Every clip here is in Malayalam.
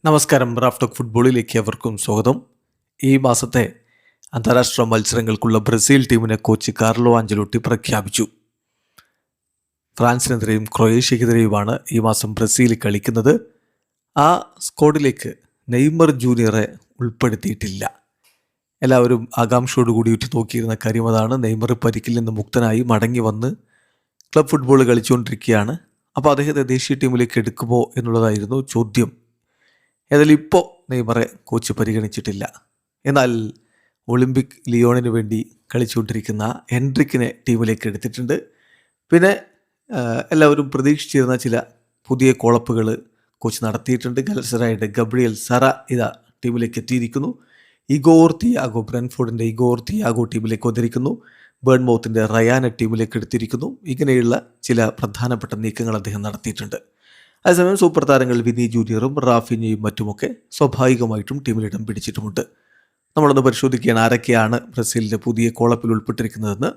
നമസ്കാരം. റാഫ് ടോക്ക് ഫുട്ബോളിലേക്ക് അവർക്കും സ്വാഗതം. ഈ മാസത്തെ അന്താരാഷ്ട്ര മത്സരങ്ങൾക്കുള്ള ബ്രസീൽ ടീമിനെ കോച്ച് കാർലോ ആഞ്ചലോട്ടി പ്രഖ്യാപിച്ചു. ഫ്രാൻസിനെതിരെയും ക്രൊയേഷ്യക്കെതിരെയുമാണ് ഈ മാസം ബ്രസീൽ കളിക്കുന്നത്. ആ സ്ക്വാഡിലേക്ക് നെയ്മർ ജൂനിയറെ ഉൾപ്പെടുത്തിയിട്ടില്ല. എല്ലാവരും ആകാംക്ഷയോടുകൂടി ഉറ്റുനോക്കിയിരുന്ന കാര്യം അതാണ്. നെയ്മർ പരിക്കിൽ നിന്ന് മുക്തനായി മടങ്ങി വന്ന് ക്ലബ് ഫുട്ബോൾ കളിച്ചുകൊണ്ടിരിക്കുകയാണ്. അപ്പോൾ അദ്ദേഹത്തെ ദേശീയ ടീമിലേക്ക് എടുക്കുമോ എന്നുള്ളതായിരുന്നു ചോദ്യം. ഏതായാലും ഇപ്പോൾ നെയ്മറെ കോച്ച് പരിഗണിച്ചിട്ടില്ല. എന്നാൽ ഒളിമ്പിക് ലിയോണിന് വേണ്ടി കളിച്ചുകൊണ്ടിരിക്കുന്ന എൻട്രിക്കിനെ ടീമിലേക്ക് എടുത്തിട്ടുണ്ട്. പിന്നെ എല്ലാവരും പ്രതീക്ഷിച്ചിരുന്ന ചില പുതിയ കോളപ്പുകൾ കോച്ച് നടത്തിയിട്ടുണ്ട്. ഗലസറായുടെ ഗബ്രിയൽ സറ ഇതാ ടീമിലേക്ക് എത്തിയിരിക്കുന്നു. ഇഗോർ തിയാഗോ, ബ്രെൻഫോർഡിൻ്റെ ഇഗോർ തിയാഗോ ടീമിലേക്ക് വന്നിരിക്കുന്നു. ബേൺമൗത്തിൻ്റെ റയാനെ ടീമിലേക്ക് എടുത്തിരിക്കുന്നു. ഇങ്ങനെയുള്ള ചില പ്രധാനപ്പെട്ട നീക്കങ്ങൾ അദ്ദേഹം നടത്തിയിട്ടുണ്ട്. അതേസമയം സൂപ്പർ താരങ്ങൾ വിനി ജൂനിയറും റാഫിഞ്ഞയും മറ്റുമൊക്കെ സ്വാഭാവികമായിട്ടും ടീമിൽ ഇടം പിടിച്ചിട്ടുമുണ്ട്. നമ്മളൊന്ന് പരിശോധിക്കുകയാണ് ആരൊക്കെയാണ് ബ്രസീലിൻ്റെ പുതിയ കോളപ്പിൽ ഉൾപ്പെട്ടിരിക്കുന്നതെന്ന്.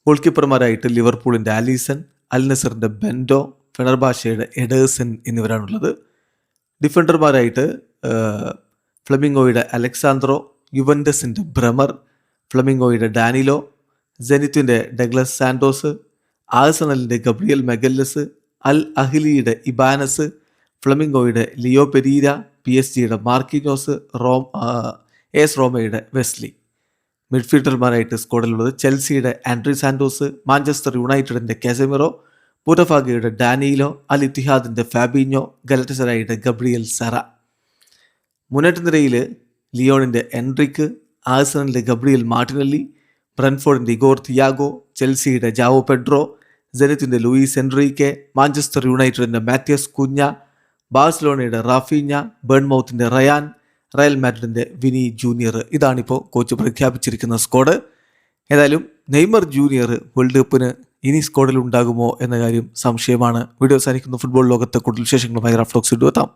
ഗോൾ കീപ്പർമാരായിട്ട് ലിവർപൂളിൻ്റെ ആലീസൺ, അൽ നസറിൻ്റെ ബെൻഡോ, ഫെനർബാഷയുടെ എഡേഴ്സൺ എന്നിവരാണുള്ളത്. ഡിഫൻഡർമാരായിട്ട് ഫ്ലമിംഗോയുടെ അലക്സാന്ദ്രോ, യുവൻഡസിൻ്റെ ബ്രമർ, ഫ്ലമിംഗോയുടെ ഡാനിലോ, സെനിറ്റിൻ്റെ ഡഗ്ലസ് സാൻഡോസ്, ആഴ്സണലിൻ്റെ ഗബ്രിയൽ മെഗല്ലസ്, അൽ അഹ്ലിയുടെ ഇബാനസ്, ഫ്ലമിംഗോയുടെ Leo Pereira, PSG Marquinhos, AS റോമയുടെ വെസ്ലി. മിഡ്ഫീൽഡർമാരായിട്ട് സ്ക്വാഡിലുള്ളത് ചെൽസിയുടെ ആൻഡ്രി സാൻഡോസ്, മാഞ്ചസ്റ്റർ യുണൈറ്റഡിൻ്റെ കാസമിറോ, ബുട്ടഫാഗയുടെ ഡാനിയിലോ, അൽ ഇത്തിഹാദിൻ്റെ ഫാബിഞ്ഞോ, ഗലറ്റസറായുടെ ഗബ്രിയൽ സറ. മുന്നേറ്റ നിരയിൽ ലിയോണിൻ്റെ എൻട്രിക്ക്, ആഴ്സണലിൻ്റെ ഗബ്രിയൽ മാർട്ടിനെല്ലി, ബ്രെൻഫോർഡിൻ്റെ ഇഗോർ തിയാഗോ, ചെൽസിയുടെ Joao Pedro, സെനറ്റിൻ്റെ Luis Enrique, Manchester യുണൈറ്റഡിൻ്റെ മാത്യസ് കുഞ്ഞ, ബാഴ്സലോണയുടെ റാഫീഞ്ഞ, ബേൺമൗത്തിൻ്റെ റയാൻ, റയൽ മാഡ്രിഡിൻ്റെ വിനി ജൂനിയർ. ഇതാണിപ്പോൾ കോച്ച് പ്രഖ്യാപിച്ചിരിക്കുന്ന സ്ക്വാഡ്. ഏതായാലും നെയ്മർ ജൂനിയർ വേൾഡ് കപ്പിന് ഇനി സ്ക്വാഡിൽ ഉണ്ടാകുമോ എന്ന കാര്യം സംശയമാണ്. വീഡിയോ അവസാനിക്കുന്ന ഫുട്ബോൾ ലോകത്തെ കൂടുതൽ വിശേഷങ്ങളുമായി റാഫ് ടോക്സ് എത്താം.